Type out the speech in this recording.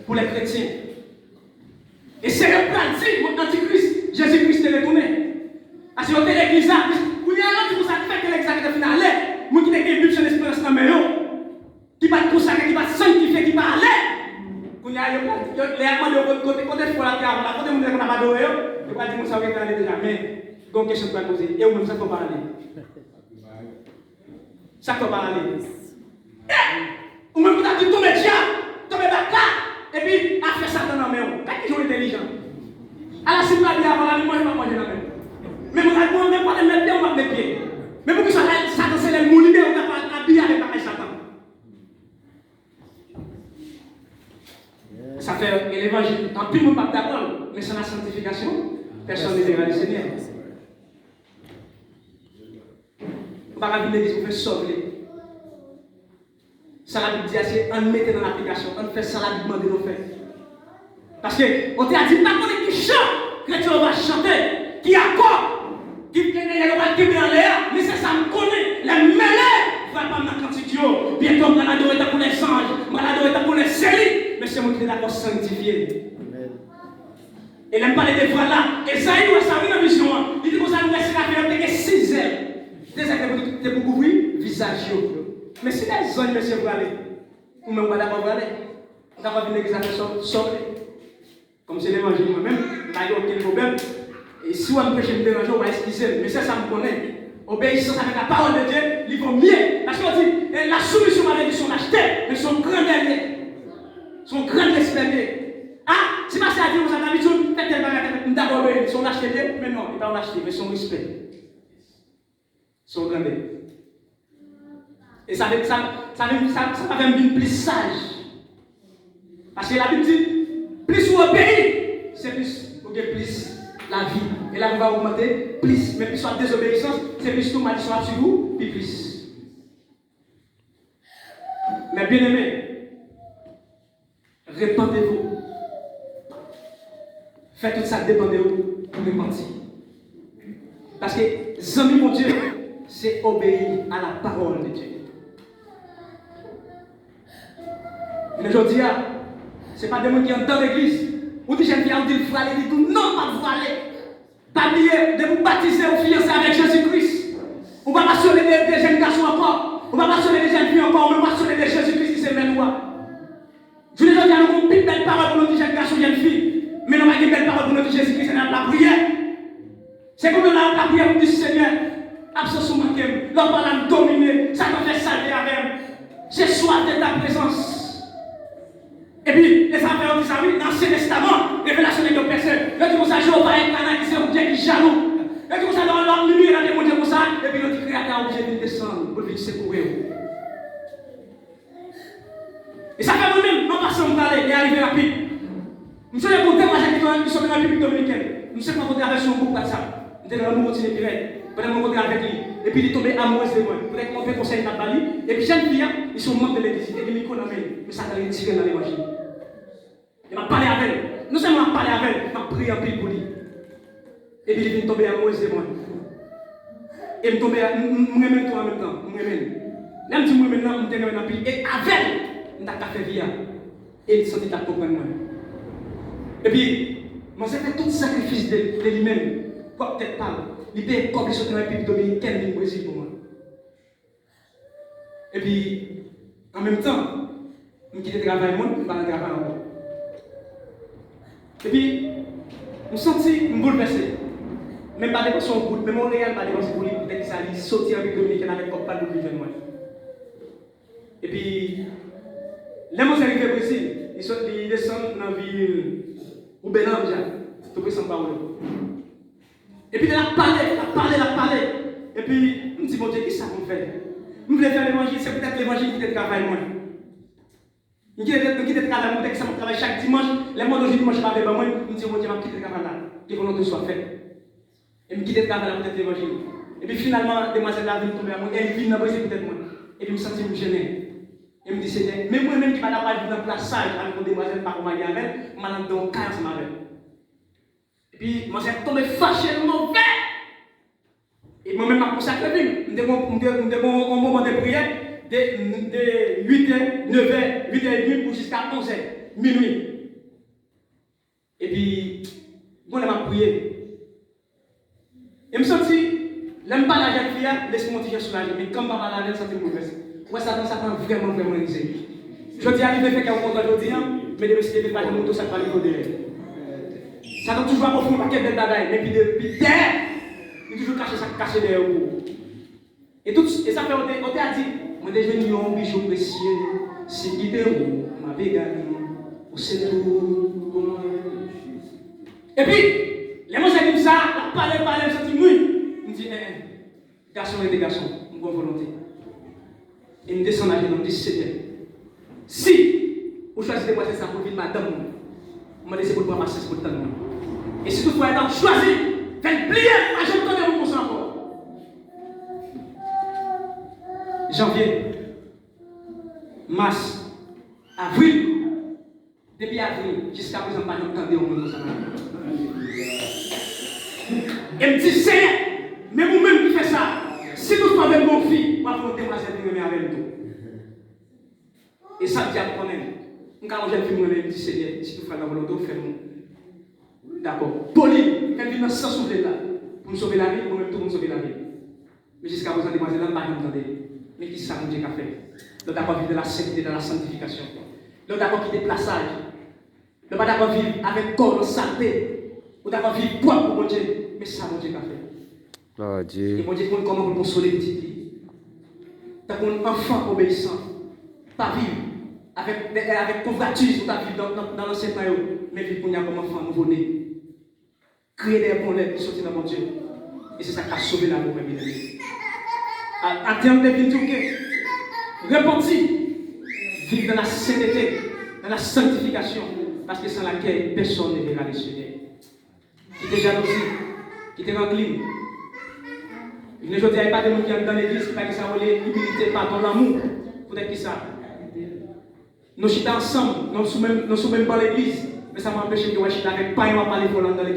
pour les chrétiens. Et c'est le plan dit, mon antichrist, Jésus-Christ est retourné. Parce que l'église là, vous y allez, vous savez que l'église est finale, vous qui avez une l'espérance dans le qui va consacrer, qui va sanctifier, qui va aller. Vous y allez, les amants de côté pour la terre, la côté où vous n'avez pas adoré, vous va dire que ça va être allé déjà. Mais, il y a une question pour poser. Et vous-même, ça ne peut pas aller. Ça ne peut pas aller. Ou même vous avez dit, tombez déjà, tombez là, et puis, à faire ça dans la main. Quand ils sont intelligents. À la cible, avant la nuit, moi, je vais manger la main. Mais vous avez même pas de mettre pieds, on va mettre pieds. Mais pour que ça c'est les moulines, on va pas habiller avec pareil Satan. Ça fait l'évangile. En plus, on ne peut pas d'accord, mais sans la sanctification, personne ne verra le Seigneur. On va pas l'église, on fait sauver. Ça la Bible dit, c'est on mettre dans l'application, on fait ça la Bible de nous faire. Parce que on t'a dit, pas qu'on qui chante, chrétien on va chanter, qui accorde, qui va en l'air, mais c'est ça me connaît, les mêlés, va pas ma quantité, bientôt on va l'adorer pour les anges, on va l'adorer pour les séries, mais c'est moi qui est d'accord sanctifié. Et l'aime parler des voix là, et ça il doit savoir une vision, il dit qu'on s'en laisse la faire, que 6 heures, des heures pour couvrir le visage. Mais si les zones, monsieur, vous allez, ou même vous d'abord aller, on va venir l'église à sauver. Comme c'est l'évangile moi-même, là, il n'y a aucun problème. Et si on me prêche me déranger, on va excuser. Mais ça me connaît. Obéissance avec la parole de Dieu, il vaut mieux. Parce qu'on dit, la soumission avec son acheté, mais son grand dernier. Son grand expérience. Ah, si ma sœur a dit, vous avez l'habitude, faites tel bagage, d'abord obéir, son acheté, mais non, il ne va pas l'acheter, mais son respect. Son grand dernier. Et ça va même plus sage. Parce que la Bible dit, plus vous obéissez, c'est plus la vie. Et là, vous va augmenter plus. Mais plus soit désobéissance, c'est plus tout mal soit sur vous, puis plus. Mais bien aimé, répandez-vous. Faites tout ça dépend de vous pour repentir. Parce que, amis mon Dieu, c'est obéir à la parole de Dieu. Mais aujourd'hui, ce n'est pas des gens qui sont dans l'église. Ou des gens qui ont dit qu'il faut aller, ils disent non, pas vous aller. Pas oublier de vous baptiser ou fiancer avec Jésus-Christ. On ne va pas sauver des jeunes garçons encore. On ne va pas sauver des jeunes filles encore. On ne va pas sauver des Jésus-Christ qui se met loin. Je vous dis, nous avons une belle parole pour nos jeunes garçons et jeunes filles. Mais nous avons une belle parole pour notre Jésus-Christ, c'est la prière. C'est comme la prière pour dire Seigneur, absence manquée, l'homme va la dominer, ça va faire salver avec. C'est soif de ta présence. Et puis, les affaires ont dit ça, oui, dans l'Ancien Testament, révélation de deux personnes. Là, tu ça, Jéhovah est canalisé, un Dieu qui est jaloux. Là, tu ça, dans leur lumière, il y a des comme ça, et puis notre créateur est obligé de descendre pour venir secourir. Et ça fait moi-même, en passant, on aller et arriver rapide. Nous sommes les témoignages qui sont dans la République dominicaine. Nous sommes rencontrés avec son groupe WhatsApp. Nous sommes dans le monde continent direct. Nous sommes rencontrés avec lui. Et puis il est tombé amoureux de moi. Vous avez montré conseil à Bali. Et puis jeunes filles, ils sont membres de l'église. Et puis ils connaissent. Mais ça va les tirer dans l'évangile. Il m'a parlé avec elle. Nous sommes parlé avec elle. Il m'a prié un peu pour lui. Et puis il est tombé amoureux de moi. Et il est tombé, nous m'aimons tout en même temps. Nous m'aimons. Là, je dis maintenant, nous t'aimons un peu. Et avec elle, nous avons fait vie. Et il s'est dit à comprendre moi. Et puis, moi, j'ai fait tout sacrifice de lui-même. Quoi, peut-être pas. Il paye comme les autres dans la République dominicaine du Brésil pour moi. Et puis, en même temps, je quitte le travail, je ne vais pas le travail encore. Et puis, je me senti bouleversé. Même pas dépenser son bout, même Montréal, pas dépenser pour lui, peut-être qu'il s'allait sortir en République dominicaine avec pas de vivre moi. Et puis, les gens qui arrivent au Brésil, ils descendent dans la ville. Ou Bénin déjà, tout près São Paulo. Et puis il a parlé. Et puis, je me dis, mon Dieu, qu'est-ce que ça va faire? Je voulais faire l'évangile, c'est peut-être l'évangile qui te travaille moi. Je quitte le travail, moi, que ça me travaille chaque dimanche. Les mois d'aujourd'hui, dimanche, je ne vais pas moi. Je me dis, mon Dieu, je vais quitter le travail là. Que volonté soit faite. Et je quitte le travail là, peut-être l'évangile. Et puis finalement, demoiselle là, elle tombe à moi. Elle vit dans le Brésil, peut-être moi. Et puis je me sens gêné. Et me dit, c'est même moi-même qui ne vais pas vivre dans le place sage avec une demoiselle, pas comme elle avec, je vais dans le cas ensemble avec. Et puis, moi, j'ai tombé fâché, mauvais. Et moi-même, je consacré, je me un moment de prière de 8h, 9h, 8h30 jusqu'à 11h. minuit. Et puis, bon, elle m'a prié. Et je me senti, l'aime pas la jeune fille, laisse-moi tirer sur la jeune, mais comme papa la jeune, ça fait mauvaise. Ouais, ça prend vraiment risé. Je dis à lui de faire qu'un contrôle aujourd'hui, mais de me citer de pas de moto, ça va aller derrière. Ça doit toujours avoir un paquet de bagailles, mais puis depuis terre, il toujours caché derrière vous. Et ça fait, on t'a dit, moi déjà, nous avons un bijou précieux, c'est qui te roule, ma végane, c'est tout pour moi. Et puis, les gens qui disent ça, parler, je dis oui. Je dis, garçon et des garçons, une bonne volonté. Et je descends à genoux, je dis, Seigneur, si vous choisissez de passer ça pour vivre madame, je vais laisser pour moi passer pour le temps. Et si toutefois, vous choisissez, faites plier, je vais vous donner mon sang encore. Janvier, mars, avril, depuis avril, jusqu'à présent, pas d'entendre au monde. Et me dit, Seigneur, mais vous-même qui faites ça, si vous avez mon fils, vous allez vous démoiselle avec nous. Et ça, Dieu connaît. Quand j'ai film, je dis, Seigneur, si tu fais la volonté, fais-nous. D'accord. Pauline, elle vient sans sauver là. Pour nous sauver la vie, pour nous tout le monde sauver la vie. Mais jusqu'à présent, demoiselle, elle n'a pas entendu. Mais qui ça, mon Dieu, qu'a fait? Nous avons vivre de la sainteté, de la sanctification. Nous avons quitté le plaçage. Nous avons vivre avec corps de saleté. Nous avons vivre propre pour mon Dieu. Mais ça, mon Dieu, qu'a fait? Oh Dieu. Et mon Dieu, comment vous consoler les petites filles? T'as un enfant obéissant. Pas vivre avec convoitise, ou vivre dans l'ancien temps, mais vivre pour comme enfant nouveau-né. Créer des bons lèvres pour sortir dans mon Dieu. Et c'est ça qui a sauvé l'amour, mes bien-aimés. À terme de vie, repentir, vivre dans la sainteté, dans la sanctification, parce que sans laquelle personne ne verra le Seigneur. Qui est jalousie, qui est rancline. Je ne dis pas de nous qui sont dans l'église, qui pas que ça vaut l'humilité, pardon, l'amour. Peut-être que ça. Nous sommes ensemble, nous sommes même pas l'église, mais ça m'empêche de nous avec pas et parler volant dans l'église.